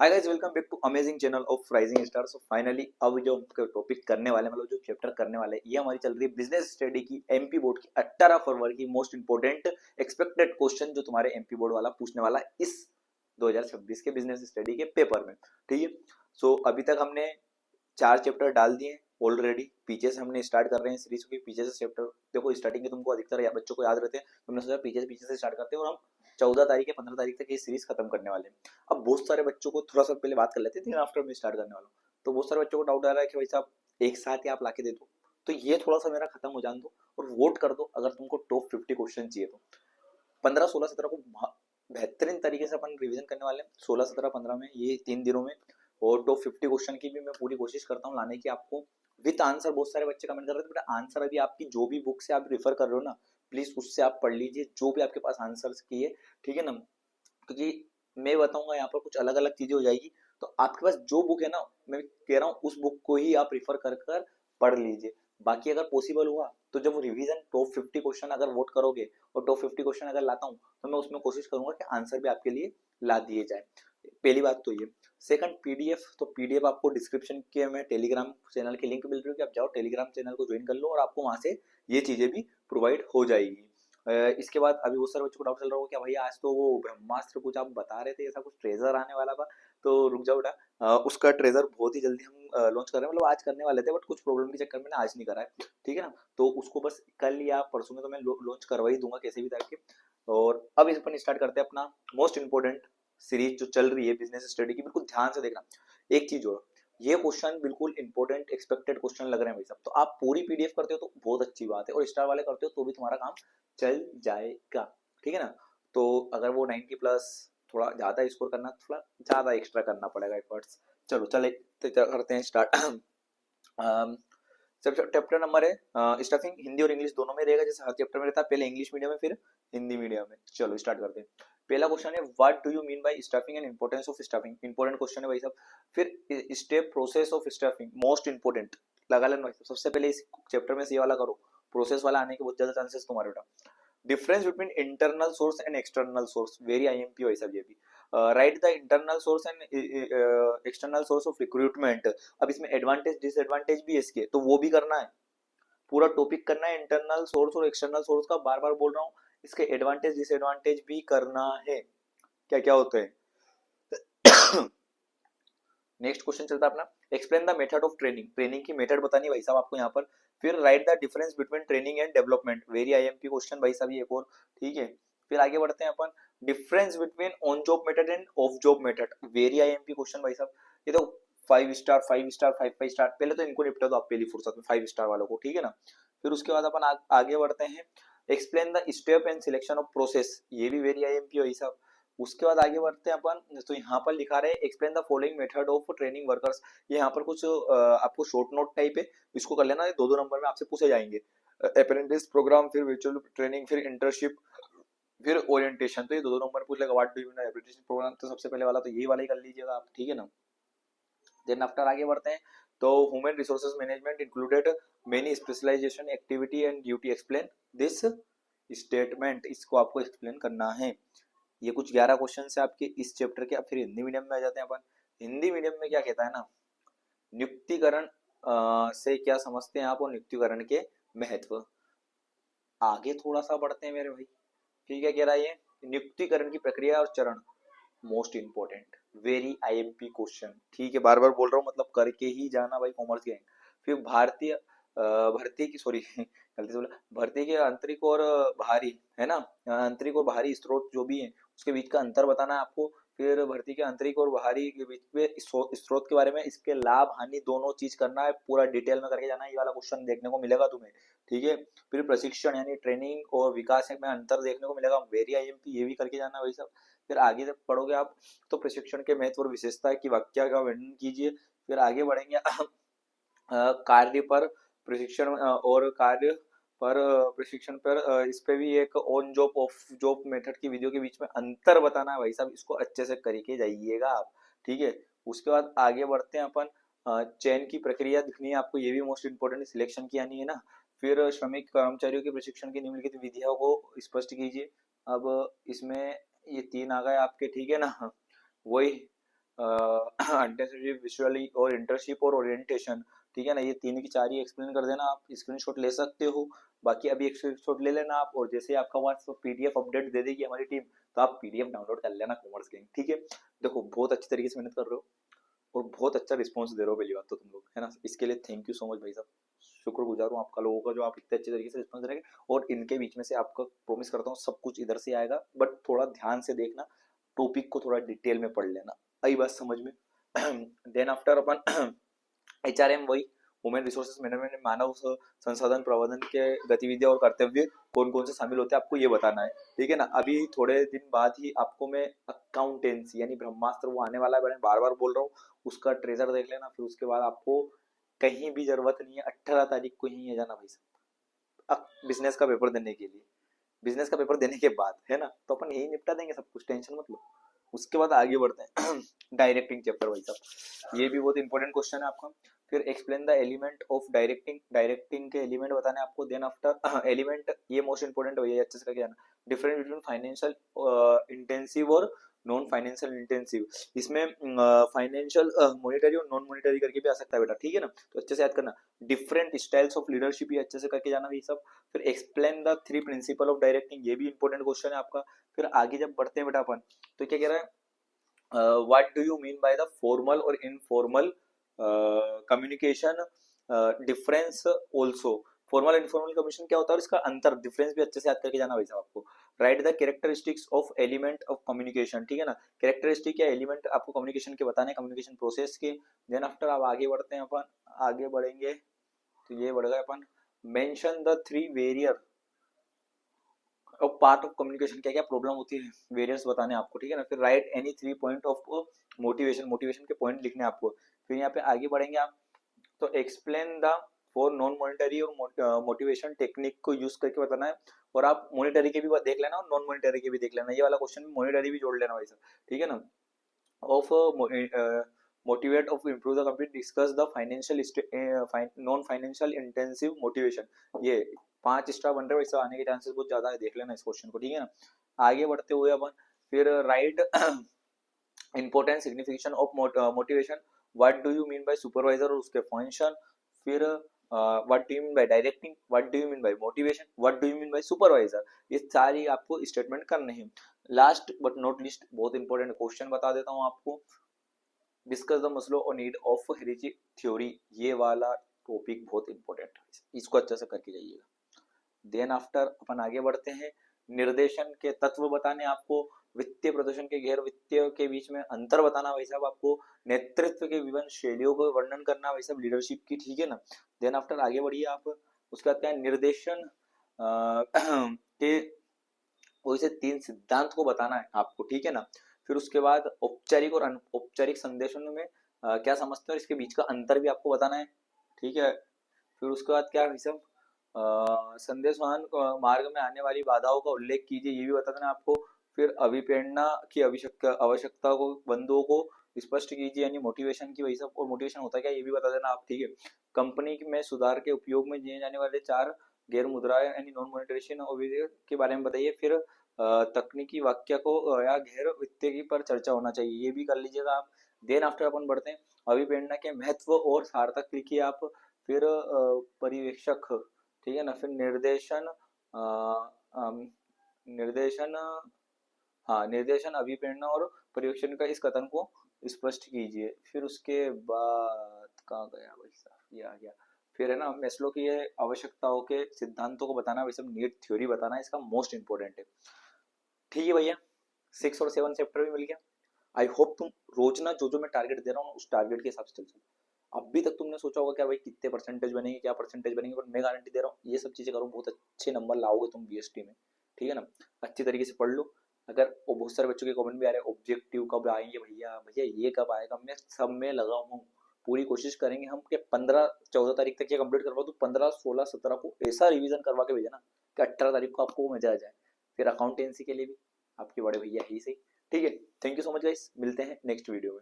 Hi guys, welcome back to amazing channel of rising star. So finally अब जो topic करने वाले मतलब जो चैप्टर करने वाले ये हमारी चल रही है बिजनेस स्टडी की एमपी बोर्ड की 18 फरवरी की मोस्ट इंपोर्टेंट एक्सपेक्टेड क्वेश्चन जो तुम्हारे एमपी बोर्ड वाला पूछने वाला है इस 2026 के बिजनेस स्टडी के पेपर में। ठीक है। सो अभी तक हमने 4 चैप्टर डाल दिए ऑलरेडी। पीछे से हमने स्टार्ट कर रहे हैं सीरीज के पीछे से चैप्टर। देखो स्टार्टिंग के तुमको अधिकतर बच्चों को याद रहते हैं, तुमने सोचा पीछे से स्टार्ट करते हैं और हम 14 तारीख या 15 तारीख तक ये सीरीज खत्म करने वाले हैं। अब बहुत सारे बच्चों को थोड़ा सा पहले बात कर लेते हैं, आफ्टर में स्टार्ट करने वाला हूँ। तो बहुत सारे बच्चों को डाउट आ रहा है कि भाई साहब एक साथ ही आप लाके दे दो, तो ये थोड़ा सा मेरा खत्म हो जान दो और वोट कर दो अगर तुमको टॉप 50 क्वेश्चन चाहिए तो। 15 16 17 को बेहतरीन तरीके से अपन रिवीजन करने वाले हैं 16 17 15 में, ये 3 दिनों में। और टॉप 50 क्वेश्चन की भी मैं पूरी कोशिश करता हूँ लाने की आपको विद आंसर। बहुत सारे बच्चे कमेंट कर रहे थे बेटा आंसर अभी आपकी जो भी बुक से आप रिफर कर रहे हो ना, प्लीज उससे आप पढ़ लीजिए जो भी आपके पास आंसर की है। ठीक है ना, क्योंकि मैं बताऊंगा यहाँ पर कुछ अलग अलग चीजें हो जाएगी। तो आपके पास जो बुक है ना, मैं कह रहा हूँ उस बुक को ही आप रिफर कर कर पढ़ लीजिए। बाकी अगर पॉसिबल हुआ तो जब रिवीजन टॉप 50 क्वेश्चन अगर वोट करोगे और टॉप 50 क्वेश्चन अगर लाता हूँ तो मैं उसमें कोशिश करूंगा कि आंसर भी आपके लिए ला दिए जाए। पहली बात तो ये। सेकंड पीडीएफ, तो पीडीएफ आपको डिस्क्रिप्शन के में टेलीग्राम चैनल की लिंक मिल रही है कि आप जाओ टेलीग्राम चैनल को ज्वाइन कर लो और आपको वहां से ये चीजें भी प्रोवाइड हो जाएगी। इसके बाद अभी बहुत सारे बच्चों को डाउट चल रहा होगा क्या भैया आज तो वो ब्रह्मास्त्र कुछ आप बता रहे थे, ऐसा कुछ ट्रेजर आने वाला था। तो रुक जाओ बेटा, उसका ट्रेजर बहुत ही जल्दी हम लॉन्च कर रहे हैं, मतलब आज करने वाले थे बट कुछ प्रॉब्लम के चक्कर में ना आज नहीं करा है। ठीक है ना, तो उसको बस कल या परसों में तो मैं लॉन्च करवा ही दूंगा कैसे भी करके। और अब इस पर स्टार्ट करते हैं अपना मोस्ट इंपोर्टेंट सीरीज जो चल रही है बिजनेस स्टडी की। बिल्कुल ध्यान से देखना एक चीज और, ये क्वेश्चन बिल्कुल इंपॉर्टेंट एक्सपेक्टेड क्वेश्चन लग रहे हैं भाई साहब। तो आप पूरी पीडीएफ करते हो तो बहुत अच्छी बात है और स्टार वाले करते हो तो भी तुम्हारा काम चल जाएगा। ठीक है ना, तो अगर वो 90 प्लस थोड़ा ज्यादा स्कोर करना थोड़ा ज्यादा एक्स्ट्रा करना पड़ेगा एफर्ट्स। चलो चले तो करते हैं स्टार्ट। सब चैप्टर नंबर है स्टफिंग, हिंदी और इंग्लिश दोनों में रहेगा जैसे हर चैप्टर में रहता है, पहले इंग्लिश मीडियम में फिर हिंदी मीडियम में। चलो स्टार्ट करते हैं। पहला क्वेश्चन है what do you mean bye stuffing and importance of stuffing. Important question है भाई साहब। फिर step process of stuffing most important लगा लेना भाई साहब। सबसे पहले इस चैप्टर में से ये वाला करो, प्रोसेस वाला आने के बहुत ज्यादा चांसेस तुम्हारे बेटा। Difference between internal source and external source, very IMP भाई साहब ये भी। Right the internal source and external source of recruitment. अब इसमें एडवांटेज डिसएडवांटेज भी है इसके, तो वो भी करना है। पूरा टॉपिक करना है इंटरनल सोर्स और एक्सटर्नल सोर्स का, बार बार बोल रहा हूँ। इसके एडवांटेज डिसएडवांटेज भी करना है, क्या क्या होते हैं। नेक्स्ट क्वेश्चन चलता है अपना explain the method of training. Training की मेथड बतानी भाई साहब आपको यहाँ पर। फिर right the difference between training and development, very IMP question भाई साहब ये एक और। ठीक है, फिर आगे बढ़ते हैं अपन। Difference between on job method and off job method, very IMP question भाई साहब। ये तो 5 स्टार 5 स्टार 5 5 स्टार, पहले तो इनको निपटा दो आप पहली फुर्सत में 5 स्टार वालों को। ठीक है ना, फिर उसके बाद अपन आगे बढ़ते हैं। Explain the step and selection of process, ये भी वेरी आईएमपी भाई साहब। उसके बाद आगे बढ़ते हैं अपन, तो यहाँ पर लिखा रहे explain the following method of training workers. ये यहाँ पर कुछ आपको शॉर्ट नोट टाइप है, इसको कर लेना। ये दो दो नंबर में आपसे पूछे जाएंगे। अप्रेंटिस प्रोग्राम, फिर वर्चुअल ट्रेनिंग, फिर इंटर्नशिप, फिर ओरिएंटेशन। तो ये दो दो नंबर पूछ लेगा। What do you mean apprentice programme, तो सबसे पहले वाला तो यही वाला ही कर लीजिएगा आप। ठीक है ना, देन आफ्टर आगे बढ़ते हैं। तो human resources management included many specialisation activity and duty, explain this statement, इसको आपको एक्सप्लेन करना है। ये कुछ 11 क्वेश्चन है आपके इस चैप्टर के। अब फिर हिंदी मीडियम में आ जाते हैं अपन। हिंदी मीडियम में क्या कहता है ना, नियुक्तिकरण से क्या समझते हैं आप और नियुक्तिकरण के महत्व। आगे थोड़ा सा बढ़ते हैं मेरे भाई। ठीक है, कह रहा है ये नियुक्तिकरण की प्रक्रिया और चरण most important, very IMP question. ठीक है, बार बार बोल रहा हूँ मतलब करके ही जाना भाई कॉमर्स गैंग। फिर भारतीय भर्ती की सॉरी गलती से बोला, भर्ती के आंतरिक और बाहरी है ना, आंतरिक और बाहरी स्रोत जो भी है उसके बीच का अंतर बताना है आपको। फिर भर्ती के आंतरिक और बाहरी के बीच में स्रोत के बारे में, इसके लाभ हानि दोनों चीज करना है, पूरा डिटेल में करके जाना है। ये वाला क्वेश्चन देखने को मिलेगा तुम्हें। ठीक है, फिर प्रशिक्षण यानी ट्रेनिंग और विकास में अंतर देखने को मिलेगा, वेरी आईएमपी, ये भी करके जाना भाई साहब। फिर आगे जब पढ़ोगे आप तो प्रशिक्षण के महत्व और विशेषता की वाक्य का वर्णन कीजिए। फिर आगे बढ़ेंगे कार्य पर प्रशिक्षण और कार्य पर प्रशिक्षण पर इस पे भी एक on job of job method की वीडियो के बीच में अंतर बताना है भाई साहब, इसको अच्छे से करके जाइएगा आप। ठीक है, उसके बाद आगे बढ़ते हैं अपन। चयन की प्रक्रिया दिखनी है आपको, ये भी मोस्ट इंपोर्टेंट, सिलेक्शन की आनी है ना। फिर श्रमिक कर्मचारियों के प्रशिक्षण की निम्नलिखित विधियों को स्पष्ट कीजिए। अब इसमें ये 3 आ गए आपके। ठीक है ना, वही इंटेंसिटी, विजुअली और इंटर्नशिप और ओरिएंटेशन, ठीक है ना, ये तीन की चार ही एक्सप्लेन कर देना, आप स्क्रीनशॉट ले सकते हो, बाकी अभी एक स्क्रीनशॉट ले लेना आप, और जैसे ही आपका व्हाट्सएप पीडीएफ अपडेट दे देगी हमारी टीम, तो आप पीडीएफ डाउनलोड कर लेना कॉमर्स गैंग, ठीक है। देखो बहुत अच्छी तरीके से मेहनत कर रहे हो और बहुत अच्छा रिस्पॉन्स दे रहे हो, पहली बात तो तुम लोग, है ना, इसके लिए थैंक यू सो मच भाई साहब, शुक्रगुजार हूँ आपका लोगों का, जो आप इतने अच्छे तरीके से रिस्पॉन्स दे रहे हैं। और इनके बीच में से आपका प्रॉमिस करता हूँ सब कुछ इधर से आएगा, बट थोड़ा ध्यान से देखना, टॉपिक को थोड़ा डिटेल में पढ़ लेना, आई बात समझ में। देन आफ्टर अपन एचआरएम, वही ह्यूमन रिसोर्सेज मैनेजमेंट, मानव संसाधन प्रबंधन के गतिविधियां और कर्तव्य कौन कौन से शामिल होते हैं आपको ये बताना है, ठीक है ना। अभी थोड़े दिन बाद ही आपको मैं अकाउंटेंसी यानी ब्रह्मास्त्र वो आने वाला है, मैं बार बार बोल रहा हूँ, उसका ट्रेजर देख लेना, फिर उसके बाद आपको कहीं भी जरूरत नहीं है, 18 तारीख को ही है जाना भाई साहब, अब बिजनेस का पेपर देने के लिए, बिजनेस का पेपर देने के बाद, है ना, तो अपन यही निपटा देंगे सब कुछ, टेंशन मत लो। उसके बाद आगे बढ़ते हैं डायरेक्टिंग चैप्टर भाई साहब, ये भी बहुत इंपॉर्टेंट क्वेश्चन है आपका। फिर explain the element of directing, directing के एलिमेंट बताने आपको। देन आफ्टर एलिमेंट, ये मोस्ट इंपॉर्टेंट है, ये अच्छे से करके जाना। डिफरेंस बिटवीन फाइनेंशियल इंटेंसिव और नॉन फाइनेंशियल इंटेंसिव, इसमें फाइनेंशियल मॉनिटरी और नॉन मॉनिटरी करके भी आ सकता है बेटा, ठीक है ना, तो अच्छे से याद करना। डिफरेंट स्टाइल्स ऑफ लीडरशिप, ये अच्छे से करके जाना ये सब। फिर explain the three principle of directing, ये भी इंपॉर्टेंट क्वेश्चन है आपका। फिर आगे जब बढ़ते हैं बेटा अपन, तो क्या कह रहा है, what do you mean by the formal और informal communication difference also, formal informal communication क्या होता है और इसका अंतर, डिफरेंस भी अच्छे से याद करके जाना भाई साहब आपको। Right the characteristics of element of communication, ठीक है ना, कैरेक्टरिस्टिक या एलिमेंट आपको कम्युनिकेशन के बताने, कम्युनिकेशन प्रोसेस के। देन आफ्टर आप आगे बढ़ते हैं, अपन आगे बढ़ेंगे तो ये बढ़ गए अपन, मेंशन द थ्री वेरियर और पार्ट ऑफ कम्युनिकेशन, क्या क्या प्रॉब्लम होती है, वेरियंस बताने आपको, ठीक है ना। फिर right any three point of motivation, motivation के पॉइंट लिखने आपको। फिर यहाँ पे आगे बढ़ेंगे आप, तो explain the for non monetary और मोटिवेशन टेक्निक को यूज करके बताना है। और आप मॉनिटरी के भी देख लेना और नॉन मॉनिटरी के भी देख लेना, ये वाला क्वेश्चन में मॉनिटरी भी जोड़ लेना भाई साहब, ठीक है ना। Of motivate of improve the complete, discuss the financial non financial intensive motivation, ये 5 स्टार बन रहे हो, इससे आने के चांसेस बहुत ज्यादा है, देख लेना इस क्वेश्चन को, ठीक है ना। आगे बढ़ते हुए अपन फिर right important signification of motivation, what do you mean bye supervisor और उसके फंक्शन। फिर what do you mean bye directing, what do you mean bye motivation, what do you mean bye supervisor, ये सारी आपको स्टेटमेंट करने हैं। Last but not list, बहुत important question बता देता हूँ आपको, डिस्कस द मसलो और नीड ऑफ हेरिटेज थ्योरी, ये वाला टॉपिक बहुत इंपॉर्टेंट है, इसको अच्छे से करके जाइएगा। देन आफ्टर अपन आगे बढ़ते हैं, निर्देशन के तत्व बताने आपको, वित्तीय प्रदर्शन के गैर वित्तीय के बीच में अंतर बताना भाई साहब आपको, नेतृत्व के विभिन्न शैलियों को वर्णन करना भाई साहब लीडरशिप की, ठीक है ना। देन आफ्टर आगे बढ़िए आप, उसके बाद क्या है, निर्देशन के वैसे 3 सिद्धांत को बताना है आपको, ठीक है ना। फिर उसके बाद औपचारिक और अनौपचारिक संदेशों में क्या समझते हो, इसके बीच का अंतर भी आपको बताना है, ठीक है। फिर उसके बाद क्या है सब, संदेशवाहन मार्ग में आने वाली बाधाओं का उल्लेख कीजिए, ये भी बता देना आपको। फिर अभिप्रेरणा की आवश्यकता को बंदों को स्पष्ट कीजिए, यानी मोटिवेशन की वही सब, और मोटिवेशन होता क्या ये भी बता देना आप, ठीक है। कंपनी में सुधार के उपयोग में दिए जाने वाले 4 गैर मुद्रा यानी नॉन मोनेटाइजेशन के बारे में बताइए। फिर तकनीकी वाक्य को या गैर वित्तीय की पर चर्चा होना चाहिए, ये भी कर लीजिएगा आप। देन आफ्टर अपन बढ़ते हैं, अभिप्रेरणा के महत्व और सार्थक लिखिए आप। फिर पर्यवेक्षक, ठीक है ना। फिर निर्देशन निर्देशन, हाँ निर्देशन, अभिप्रेरणा और पर्यवेक्षण का इस कथन को स्पष्ट कीजिए। फिर उसके बाद कहाँ गया भाई साहब, ये आ गया। फिर है ना मेस्लो की ये आवश्यकताओं के सिद्धांतों को बताना, वैसे नीड थ्योरी बताना, इसका मोस्ट इंपॉर्टेंट है, ठीक है भैया। 6 और 7 चैप्टर भी मिल गया। आई होप तुम रोज ना जो जो मैं टारगेट दे रहा हूँ उस टारगेट के हिसाब से चल चलो। अभी तक तुमने सोचा होगा क्या भाई कितने परसेंटेज बनेंगे, क्या परसेंटेज बनेंगे, पर मैं गारंटी दे रहा हूँ ये सब चीजें करो, बहुत अच्छे नंबर लाओगे तुम बीएसटी में, ठीक है ना। अच्छी तरीके से पढ़ लो। अगर वो बहुत सारे बच्चों के कमेंट भी आ रहे हैं ऑब्जेक्टिव कब आएंगे भैया, भैया ये कब आएगा, मैं सब में लगा हूँ, पूरी कोशिश करेंगे हम कि 15-14 तारीख तक ये कंप्लीट करवा, तो 15-16-17 को ऐसा रिवीजन करवा के भेजा ना कि 18 तारीख को आपको मजा आ जाए। फिर अकाउंटेंसी के लिए भी आपके बड़े भैया ही सही, ठीक है। Thank you so much guys, मिलते हैं नेक्स्ट वीडियो में।